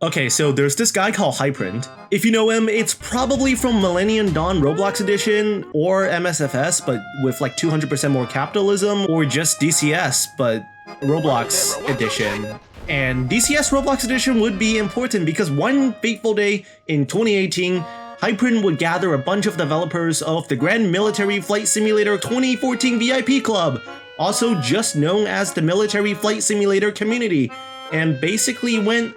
Okay, so there's this guy called Hyprint. If you know him, it's probably from Millennium Dawn Roblox Edition or MSFS, but with like 200% more capitalism, or just DCS, but Roblox Edition. And DCS Roblox Edition would be important because one fateful day in 2018, Hyprint would gather a bunch of developers of the Grand Military Flight Simulator 2014 VIP Club, also just known as the Military Flight Simulator Community, and basically went,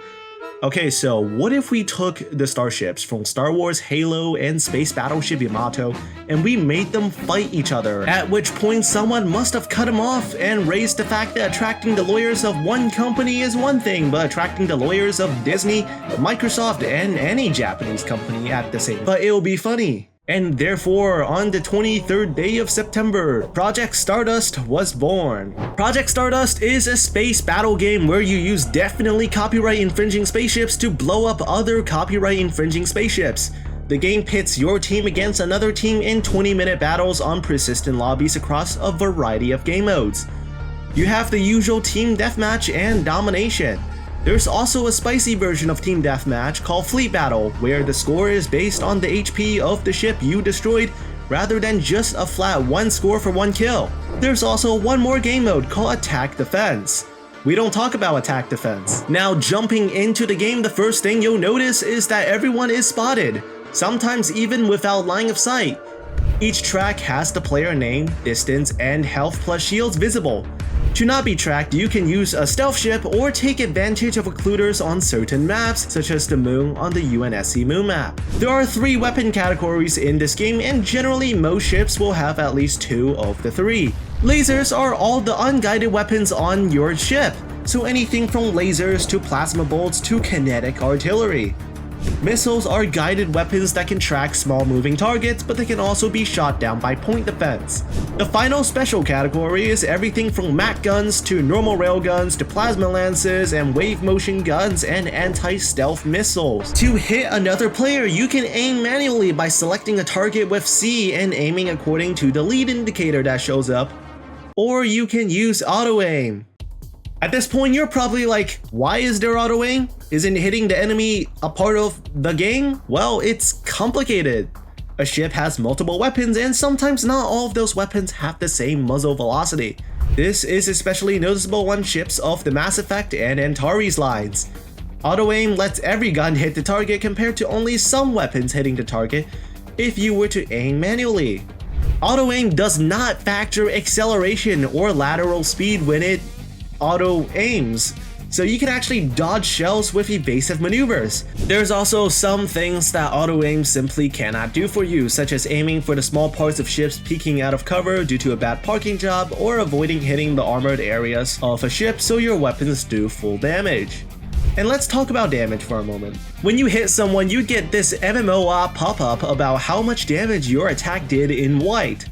okay, so what if we took the starships from Star Wars, Halo, and Space Battleship Yamato, and we made them fight each other? At which point someone must have cut them off and raised the fact that attracting the lawyers of one company is one thing, but attracting the lawyers of Disney, Microsoft, and any Japanese company at the same. But it'll be funny. And therefore, on the 23rd day of September, Project Stardust was born. Project Stardust is a space battle game where you use definitely copyright infringing spaceships to blow up other copyright infringing spaceships. The game pits your team against another team in 20-minute battles on persistent lobbies across a variety of game modes. You have the usual team deathmatch and domination. There's also a spicy version of Team Deathmatch called Fleet Battle, where the score is based on the HP of the ship you destroyed rather than just a flat one score for one kill. There's also one more game mode called Attack Defense. We don't talk about Attack Defense. Now jumping into the game, the first thing you'll notice is that everyone is spotted, sometimes even without line of sight. Each track has the player name, distance, and health plus shields visible. To not be tracked, you can use a stealth ship or take advantage of occluders on certain maps, such as the moon on the UNSC moon map. There are 3 weapon categories in this game, and generally most ships will have at least 2 of the 3. Lasers are all the unguided weapons on your ship, so anything from lasers to plasma bolts to kinetic artillery. Missiles are guided weapons that can track small moving targets, but they can also be shot down by point defense. The final special category is everything from MAC guns to normal railguns to plasma lances and wave motion guns and anti-stealth missiles. To hit another player, you can aim manually by selecting a target with C and aiming according to the lead indicator that shows up, or you can use auto aim. At this point, you're probably like, why is there auto aim? Isn't hitting the enemy a part of the game? Well, it's complicated. A ship has multiple weapons, and sometimes not all of those weapons have the same muzzle velocity. This is especially noticeable on ships of the Mass Effect and Antares lines. Auto aim lets every gun hit the target compared to only some weapons hitting the target if you were to aim manually. Auto aim does not factor acceleration or lateral speed when it auto aims, so you can actually dodge shells with evasive maneuvers. There's also some things that auto aim simply cannot do for you, such as aiming for the small parts of ships peeking out of cover due to a bad parking job, or avoiding hitting the armored areas of a ship so your weapons do full damage. And let's talk about damage for a moment. When you hit someone, you get this MMO pop-up about how much damage your attack did in white.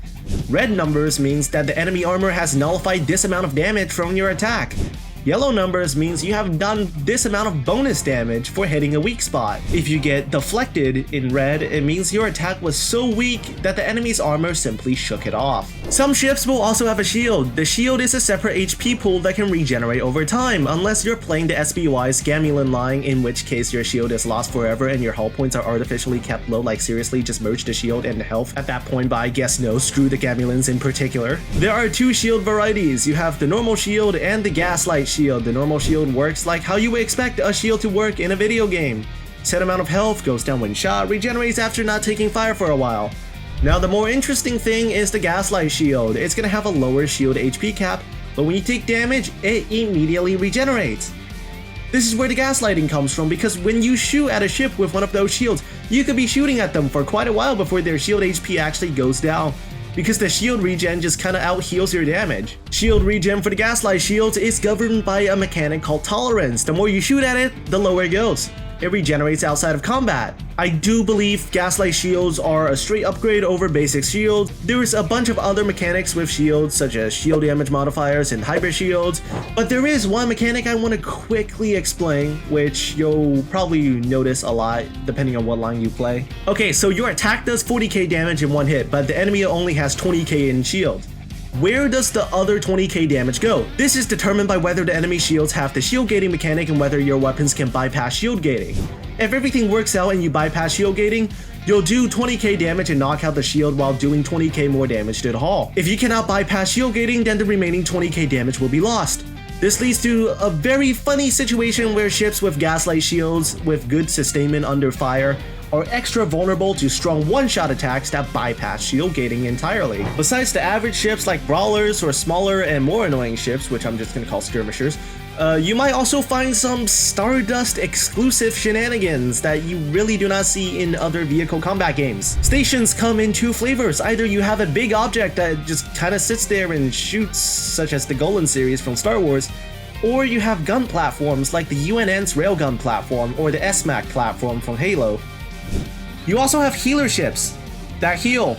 Red numbers means that the enemy armor has nullified this amount of damage from your attack. Yellow numbers means you have done this amount of bonus damage for hitting a weak spot. If you get deflected in red, it means your attack was so weak that the enemy's armor simply shook it off. Some ships will also have a shield. The shield is a separate HP pool that can regenerate over time, unless you're playing the SBY's Gamulan line, in which case your shield is lost forever and your hull points are artificially kept low. Like seriously, just merge the shield and health at that point, but I guess no, screw the Gamulans in particular. There are 2 shield varieties. You have the normal shield and the gaslight shield. The normal shield works like how you would expect a shield to work in a video game. Set amount of health, goes down when shot, regenerates after not taking fire for a while. Now the more interesting thing is the gaslight shield. It's gonna have a lower shield HP cap, but when you take damage, it immediately regenerates. This is where the gaslighting comes from, because when you shoot at a ship with one of those shields, you could be shooting at them for quite a while before their shield HP actually goes down, because the shield regen just kinda out heals your damage. Shield regen for the gaslight shields is governed by a mechanic called tolerance. The more you shoot at it, the lower it goes. It regenerates outside of combat. I do believe gaslight shields are a straight upgrade over basic shields. There's a bunch of other mechanics with shields, such as shield damage modifiers and hybrid shields, but there is one mechanic I want to quickly explain, which you'll probably notice a lot depending on what line you play. Okay, so your attack does 40k damage in one hit, but the enemy only has 20k in shield. Where does the other 20k damage go? This is determined by whether the enemy shields have the shield gating mechanic and whether your weapons can bypass shield gating. If everything works out and you bypass shield gating, you'll do 20k damage and knock out the shield while doing 20k more damage to the hull. If you cannot bypass shield gating, then the remaining 20k damage will be lost. This leads to a very funny situation where ships with gaslight shields with good sustainment under fire are extra vulnerable to strong one-shot attacks that bypass shield gating entirely. Besides the average ships like brawlers or smaller and more annoying ships, which I'm just gonna call skirmishers, you might also find some Stardust exclusive shenanigans that you really do not see in other vehicle combat games. Stations come in two flavors. Either you have a big object that just kinda sits there and shoots, such as the Golan series from Star Wars, or you have gun platforms like the UNN's railgun platform or the SMAC platform from Halo. You also have healer ships that heal.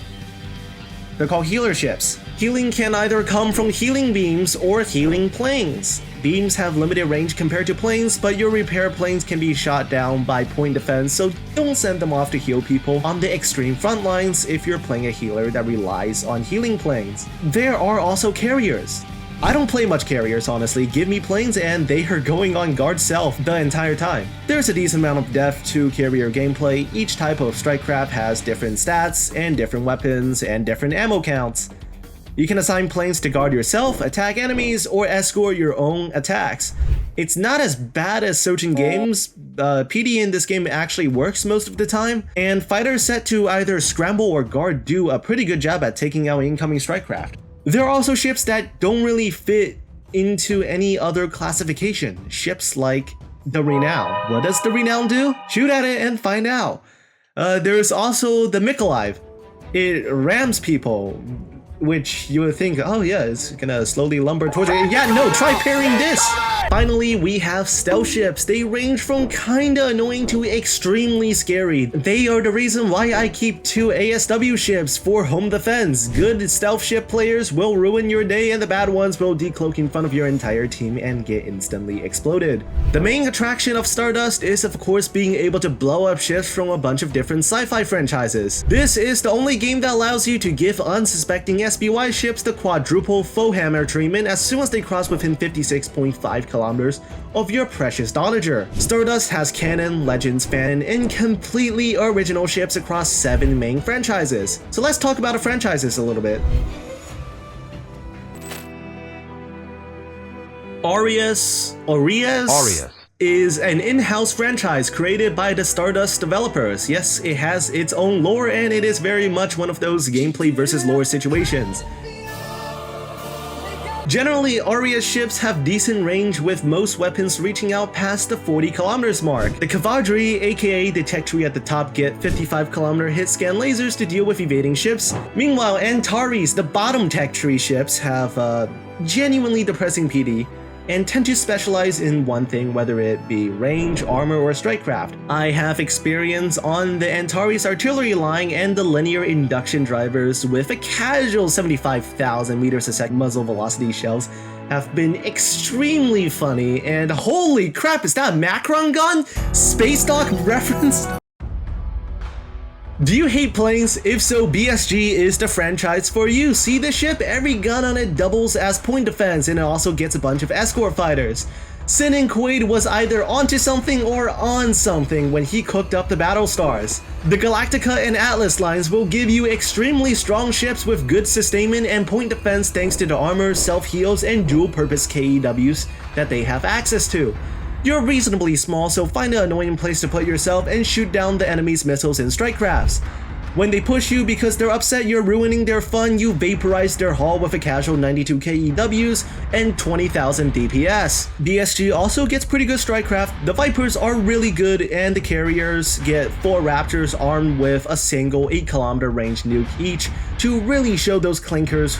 They're called healer ships. Healing can either come from healing beams or healing planes. Beams have limited range compared to planes, but your repair planes can be shot down by point defense, so don't send them off to heal people on the extreme front lines if you're playing a healer that relies on healing planes. There are also carriers. I don't play much carriers, honestly. Give me planes and they are going on guard self the entire time. There's a decent amount of depth to carrier gameplay. Each type of strike craft has different stats and different weapons and different ammo counts. You can assign planes to guard yourself, attack enemies, or escort your own attacks. It's not as bad as certain games. PD in this game actually works most of the time, and fighters set to either scramble or guard do a pretty good job at taking out incoming strike craft. There are also ships that don't really fit into any other classification. Ships like the Renown. What does the Renown do? Shoot at it and find out. There's also the Mykolaiv. It rams people, which you would think, oh yeah, it's gonna slowly lumber towards it. Yeah, no, try parrying this! Finally, we have stealth ships. They range from kinda annoying to extremely scary. They are the reason why I keep 2 ASW ships for home defense. Good stealth ship players will ruin your day and the bad ones will decloak in front of your entire team and get instantly exploded. The main attraction of Stardust is of course being able to blow up ships from a bunch of different sci-fi franchises. This is the only game that allows you to give unsuspecting SBY ships the quadruple foe hammer treatment as soon as they cross within 56.5 kilometers of your precious Donager. Stardust has canon, legends, fan, and completely original ships across 7 main franchises. So let's talk about the franchises a little bit. Aureus is an in-house franchise created by the Stardust developers. Yes, it has its own lore and it is very much one of those gameplay versus lore situations. Generally, Aureus ships have decent range with most weapons reaching out past the 40 kilometers mark. The Cavadri, aka the tech tree at the top, get 55 kilometer hit scan lasers to deal with evading ships. Meanwhile, Antares, the bottom tech tree ships, have genuinely depressing PD and tend to specialize in one thing, whether it be range, armor, or strike craft. I have experience on the Antares artillery line and the linear induction drivers with a casual 75,000 meters a second muzzle velocity shells have been extremely funny, and holy crap, is that a Macron gun? Space Dock reference? Do you hate planes? If so, BSG is the franchise for you. See the ship? Every gun on it doubles as point defense, and it also gets a bunch of escort fighters. Sin and Quaid was either onto something or on something when he cooked up the battle stars. The Galactica and Atlas lines will give you extremely strong ships with good sustainment and point defense thanks to the armor, self-heals, and dual-purpose KEWs that they have access to. You're reasonably small, so find an annoying place to put yourself and shoot down the enemy's missiles and strike crafts. When they push you because they're upset you're ruining their fun, you vaporize their hull with a casual 92 KEWs and 20,000 DPS. BSG also gets pretty good strike craft. The Vipers are really good, and the carriers get 4 Raptors armed with a single 8 kilometer range nuke each to really show those clinkers,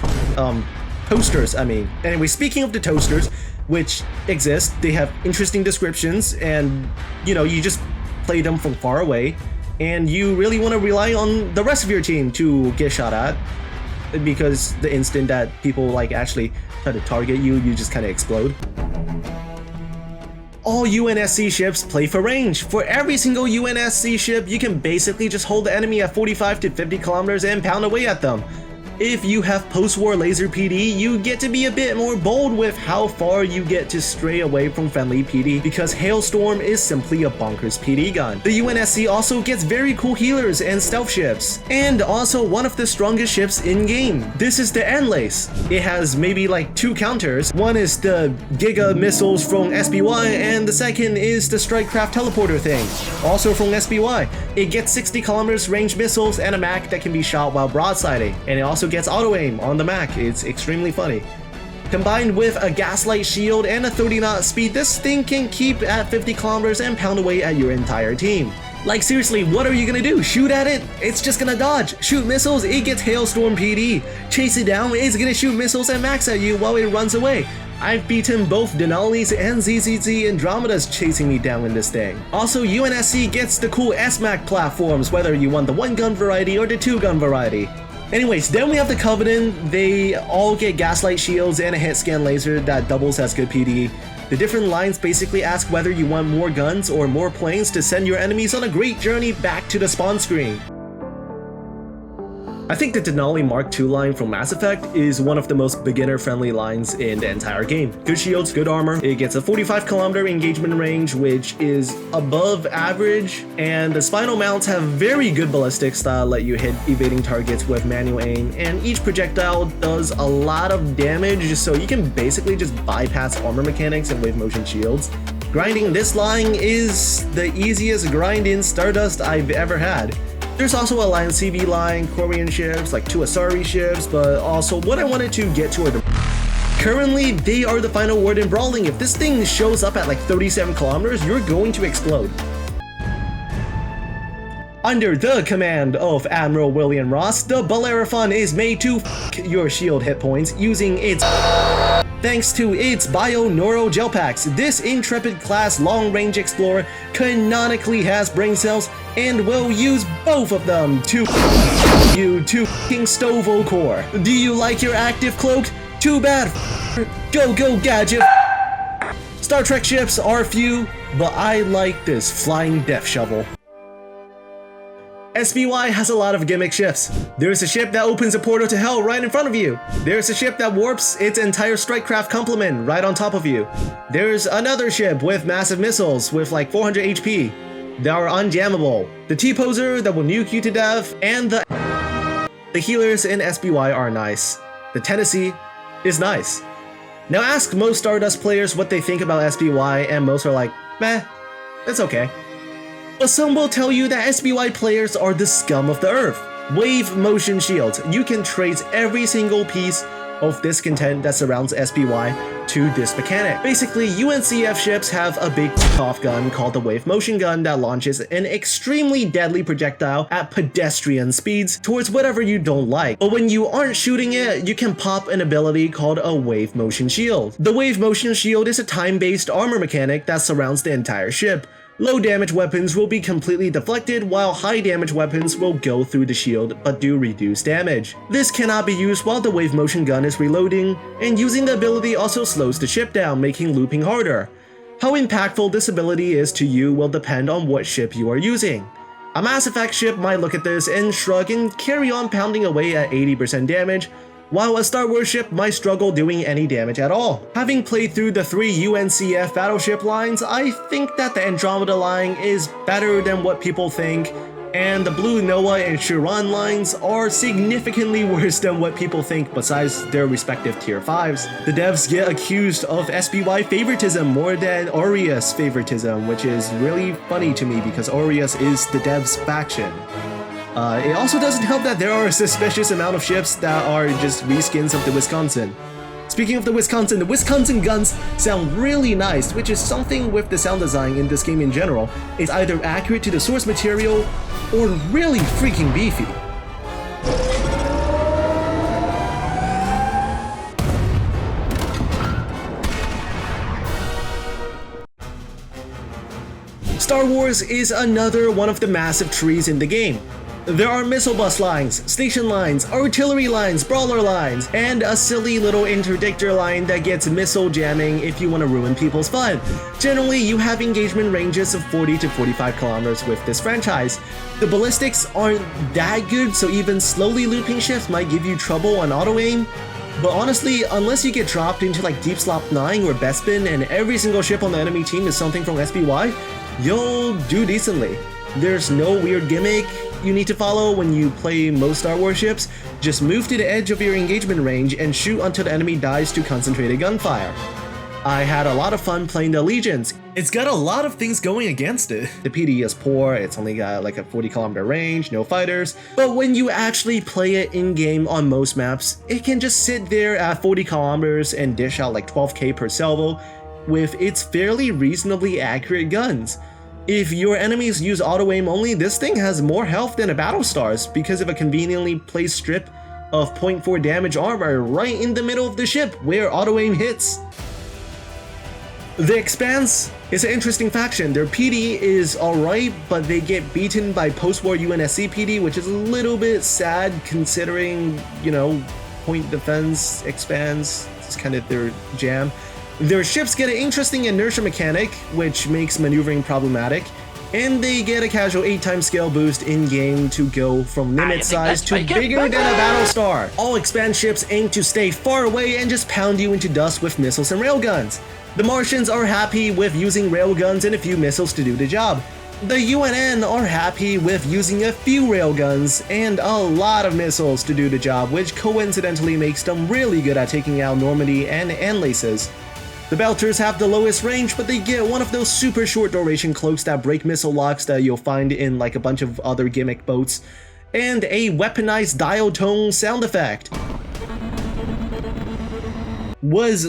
toasters, I mean. Anyway, speaking of the toasters, which exist, they have interesting descriptions, and you know, you just play them from far away, and you really want to rely on the rest of your team to get shot at, because the instant that people like actually try to target you, you just kind of explode. All UNSC ships play for range. For every single UNSC ship, you can basically just hold the enemy at 45 to 50 kilometers and pound away at them. If you have post-war laser PD, you get to be a bit more bold with how far you get to stray away from friendly PD because Hailstorm is simply a bonkers PD gun. The UNSC also gets very cool healers and stealth ships, and also one of the strongest ships in-game. This is the Endlace. It has maybe like 2 counters. One is the Giga missiles from SBY, and the second is the Strikecraft teleporter thing, also from SBY. It gets 60 kilometers range missiles and a Mac that can be shot while broadsiding, and it also gets auto-aim on the Mac. It's extremely funny. Combined with a gaslight shield and a 30 knot speed, this thing can keep at 50 kilometers and pound away at your entire team. Like seriously, what are you gonna do? Shoot at it? It's just gonna dodge. Shoot missiles, it gets Hailstorm PD. Chase it down, it's gonna shoot missiles and max at you while it runs away. I've beaten both Denali's and ZZZ Andromedas chasing me down in this thing. Also, UNSC gets the cool SMAC platforms, whether you want the 1-gun variety or the 2-gun variety. Anyways, then we have the Covenant. They all get gaslight shields and a hit scan laser that doubles as good PD. The different lines basically ask whether you want more guns or more planes to send your enemies on a great journey back to the spawn screen. I think the Denali Mark II line from Mass Effect is one of the most beginner-friendly lines in the entire game. Good shields, good armor, it gets a 45-kilometer engagement range, which is above average, and the spinal mounts have very good ballistics that let you hit evading targets with manual aim, and each projectile does a lot of damage, so you can basically just bypass armor mechanics and wave motion shields. Grinding this line is the easiest grind in Stardust I've ever had. There's also a line CV line, Korean ships, like 2 Asari ships, but also what I wanted to get to are the... Currently, they are the final word in brawling. If this thing shows up at like 37 kilometers, you're going to explode. Under the command of Admiral William Ross, the Bellerophon is made to f*** your shield hit points using its... Thanks to its bio-neuro gel packs, this Intrepid class long-range explorer canonically has brain cells and will use both of them to you to f***ing Stovo core. Do you like your active cloak? Too bad, go gadget. Star Trek ships are few, but I like this flying death shovel. SBY has a lot of gimmick ships. There's a ship that opens a portal to hell right in front of you. There's a ship that warps its entire Strikecraft complement right on top of you. There's another ship with massive missiles with like 400 HP that are unjammable. The T-poser that will nuke you to death, and the healers in SBY are nice. The Tennessee is nice. Now ask most Stardust players what they think about SBY, and most are like, meh, it's okay. But some will tell you that SBY players are the scum of the earth. Wave motion shields. You can trace every single piece of discontent that surrounds SBY to this mechanic. Basically, UNCF ships have a big off gun called the wave motion gun that launches an extremely deadly projectile at pedestrian speeds towards whatever you don't like. But when you aren't shooting it, you can pop an ability called a wave motion shield. The wave motion shield is a time-based armor mechanic that surrounds the entire ship. Low damage weapons will be completely deflected, while high damage weapons will go through the shield but do reduced damage. This cannot be used while the wave motion gun is reloading, and using the ability also slows the ship down, making looping harder. How impactful this ability is to you will depend on what ship you are using. A Mass Effect ship might look at this and shrug and carry on pounding away at 80% damage, while a Star Wars ship might struggle doing any damage at all. Having played through the 3 UNCF battleship lines, I think that the Andromeda line is better than what people think, and the Blue Noah and Chiron lines are significantly worse than what people think besides their respective tier 5s. The devs get accused of SBY favoritism more than Aureus favoritism, which is really funny to me because Aureus is the devs faction. It also doesn't help that there are a suspicious amount of ships that are just reskins of the Wisconsin. Speaking of the Wisconsin guns sound really nice, which is something with the sound design in this game in general. It's either accurate to the source material or really freaking beefy. Star Wars is another one of the massive trees in the game. There are missile bus lines, station lines, artillery lines, brawler lines, and a silly little interdictor line that gets missile jamming if you want to ruin people's fun. Generally, you have engagement ranges of 40 to 45 kilometers with this franchise. The ballistics aren't that good, so even slowly looping ships might give you trouble on auto-aim. But honestly, unless you get dropped into like Deep Slop 9 or Bespin and every single ship on the enemy team is something from SPY, you'll do decently. There's no weird gimmick you need to follow when you play most Star Wars ships. Just move to the edge of your engagement range and shoot until the enemy dies to concentrated gunfire. I had a lot of fun playing the Allegiance. It's got a lot of things going against it. The PD is poor, it's only got like a 40-kilometer range, no fighters. But when you actually play it in-game on most maps, it can just sit there at 40 kilometers and dish out like 12k per salvo with its fairly reasonably accurate guns. If your enemies use auto-aim only, this thing has more health than a Battlestars because of a conveniently placed strip of 0.4 damage armor right in the middle of the ship where auto-aim hits. The Expanse is an interesting faction. Their PD is alright, but they get beaten by post-war UNSC PD, which is a little bit sad considering, you know, point defense, Expanse, it's kind of their jam. Their ships get an interesting inertia mechanic, which makes maneuvering problematic, and they get a casual 8x scale boost in-game to go from limit size to bigger than a Battlestar. All Expanse ships aim to stay far away and just pound you into dust with missiles and railguns. The Martians are happy with using railguns and a few missiles to do the job. The UNN are happy with using a few railguns and a lot of missiles to do the job, which coincidentally makes them really good at taking out Normandy and Enlaces. The Belters have the lowest range, but they get one of those super short duration cloaks that break missile locks that you'll find in like a bunch of other gimmick boats, and a weaponized dial tone sound effect. Was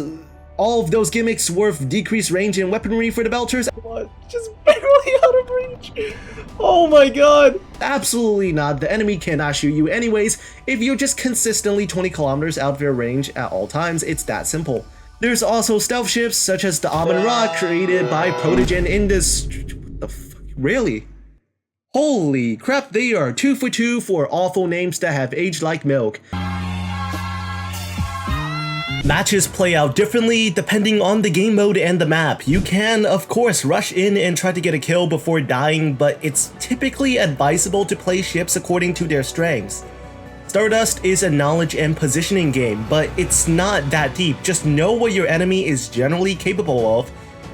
all of those gimmicks worth decreased range and weaponry for the Belters? What? Just barely out of reach. Oh my god. Absolutely not. The enemy cannot shoot you anyways if you're just consistently 20 kilometers out of their range at all times. It's that simple. There's also stealth ships such as the Amun-Ra created by Protogen Industries. What the fuck? Really? Holy crap, they are 2 for 2 for awful names that have aged like milk. Matches play out differently depending on the game mode and the map. You can, of course, rush in and try to get a kill before dying, but it's typically advisable to play ships according to their strengths. Stardust is a knowledge and positioning game, but it's not that deep. Just know what your enemy is generally capable of,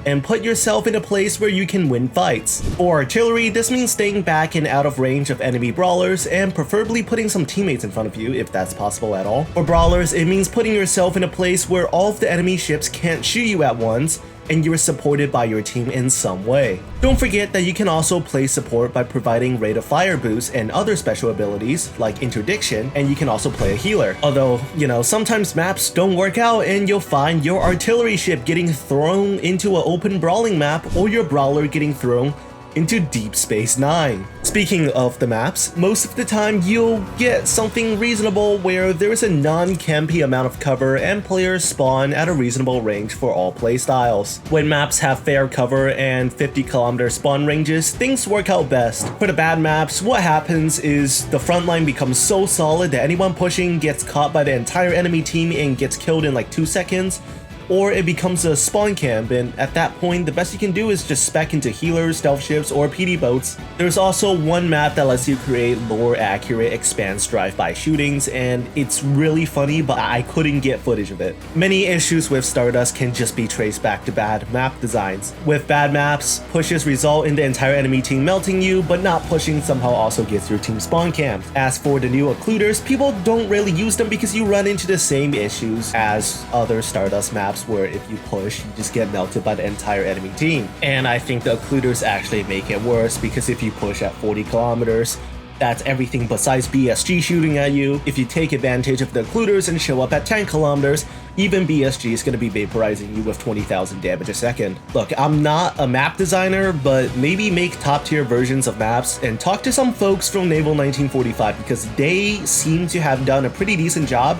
and put yourself in a place where you can win fights. For artillery, this means staying back and out of range of enemy brawlers, and preferably putting some teammates in front of you, if that's possible at all. For brawlers, it means putting yourself in a place where all of the enemy ships can't shoot you at once, and you are supported by your team in some way. Don't forget that you can also play support by providing rate of fire boosts and other special abilities like interdiction, and you can also play a healer. Although, you know, sometimes maps don't work out and you'll find your artillery ship getting thrown into an open brawling map or your brawler getting thrown into Deep Space Nine. Speaking of the maps, most of the time you'll get something reasonable where there is a non-campy amount of cover and players spawn at a reasonable range for all playstyles. When maps have fair cover and 50-kilometer spawn ranges, things work out best. For the bad maps, what happens is the front line becomes so solid that anyone pushing gets caught by the entire enemy team and gets killed in like 2 seconds, or it becomes a spawn camp, and at that point the best you can do is just spec into healers, stealth ships, or PD boats. There's also one map that lets you create lore accurate Expanse drive-by shootings, and it's really funny, but I couldn't get footage of it. Many issues with Stardust can just be traced back to bad map designs. With bad maps, pushes result in the entire enemy team melting you, but not pushing somehow also gets your team spawn camped. As for the new occluders, people don't really use them because you run into the same issues as other Stardust maps, where if you push, you just get melted by the entire enemy team. And I think the occluders actually make it worse, because if you push at 40 kilometers, that's everything besides BSG shooting at you. If you take advantage of the occluders and show up at 10 kilometers, even BSG is going to be vaporizing you with 20,000 damage a second. Look, I'm not a map designer, but maybe make top tier versions of maps and talk to some folks from Naval 1945, because they seem to have done a pretty decent job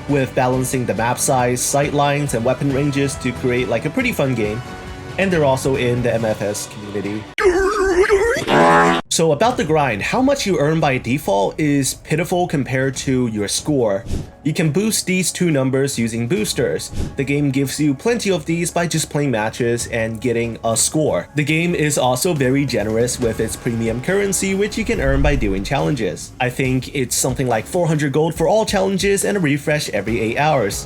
with balancing the map size, sight lines, and weapon ranges to create like a pretty fun game. And they're also in the MFS community. So about the grind, how much you earn by default is pitiful compared to your score. You can boost these two numbers using boosters. The game gives you plenty of these by just playing matches and getting a score. The game is also very generous with its premium currency, which you can earn by doing challenges. I think it's something like 400 gold for all challenges and a refresh every 8 hours.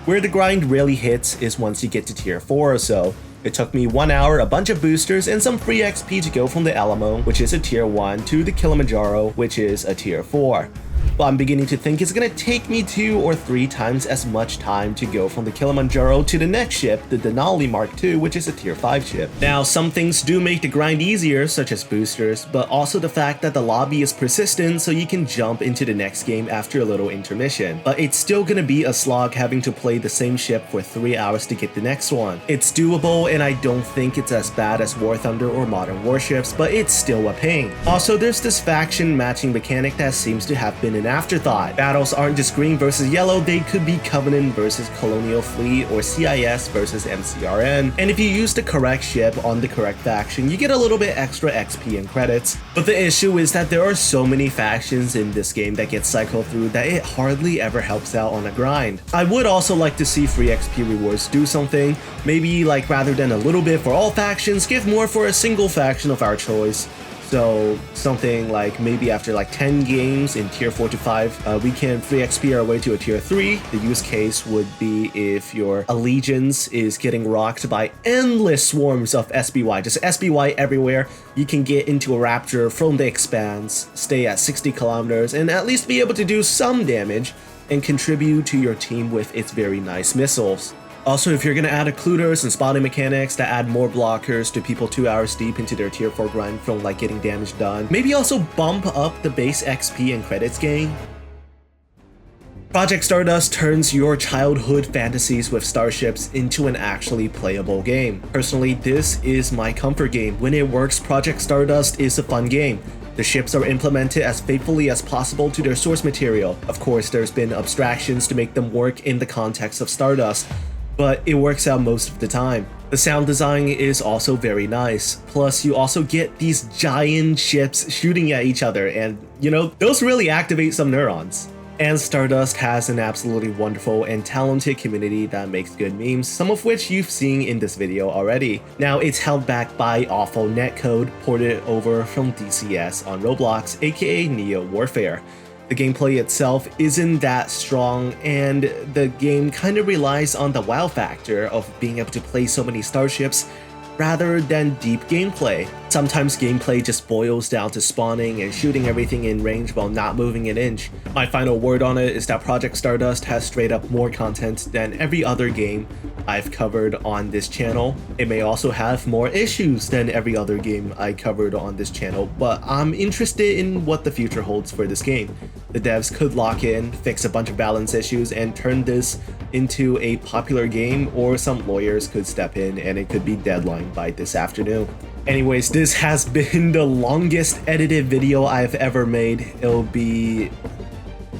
Where the grind really hits is once you get to tier 4 or so. It took me 1 hour, a bunch of boosters, and some free XP to go from the Alamo, which is a tier 1, to the Kilimanjaro, which is a tier 4. But I'm beginning to think it's gonna take me 2 or 3 times as much time to go from the Kilimanjaro to the next ship, the Denali Mark II, which is a tier 5 ship. Now, some things do make the grind easier, such as boosters, but also the fact that the lobby is persistent so you can jump into the next game after a little intermission. But it's still gonna be a slog having to play the same ship for 3 hours to get the next one. It's doable, and I don't think it's as bad as War Thunder or Modern Warships, but it's still a pain. Also, there's this faction matching mechanic that seems to have been an afterthought. Battles aren't just green versus yellow, they could be Covenant versus Colonial Fleet or CIS versus MCRN, and if you use the correct ship on the correct faction, you get a little bit extra XP and credits. But the issue is that there are so many factions in this game that get cycled through that it hardly ever helps out on a grind. I would also like to see free XP rewards do something, maybe like rather than a little bit for all factions, give more for a single faction of our choice. So something like maybe after like 10 games in tier 4 to 5, we can free XP our way to a tier 3. The use case would be if your allegiance is getting rocked by endless swarms of SBY, just SBY everywhere. You can get into a Raptor from the Expanse, stay at 60 kilometers, and at least be able to do some damage and contribute to your team with its very nice missiles. Also, if you're gonna add occluders and spotting mechanics that add more blockers to people 2 hours deep into their tier 4 grind from like getting damage done, maybe also bump up the base XP and credits gain. Project Stardust turns your childhood fantasies with starships into an actually playable game. Personally, this is my comfort game. When it works, Project Stardust is a fun game. The ships are implemented as faithfully as possible to their source material. Of course, there's been abstractions to make them work in the context of Stardust, but it works out most of the time. The sound design is also very nice. Plus, you also get these giant ships shooting at each other, and you know, those really activate some neurons. And Stardust has an absolutely wonderful and talented community that makes good memes, some of which you've seen in this video already. Now, it's held back by awful netcode ported over from DCS on Roblox, aka Neo Warfare. The gameplay itself isn't that strong, and the game kind of relies on the wow factor of being able to play so many starships rather than deep gameplay. Sometimes gameplay just boils down to spawning and shooting everything in range while not moving an inch. My final word on it is that Project Stardust has straight up more content than every other game I've covered on this channel. It may also have more issues than every other game I covered on this channel, but I'm interested in what the future holds for this game. The devs could lock in, fix a bunch of balance issues, and turn this into a popular game, or some lawyers could step in and it could be deadline by this afternoon. Anyways, this has been the longest edited video I've ever made. It'll be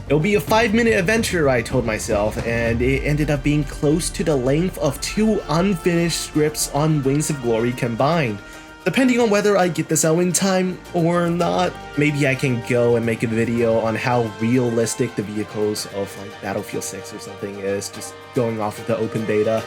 a 5-minute adventure, I told myself, and it ended up being close to the length of 2 unfinished scripts on Wings of Glory combined. Depending on whether I get this out in time or not, maybe I can go and make a video on how realistic the vehicles of like Battlefield 6 or something is, just going off of the open beta.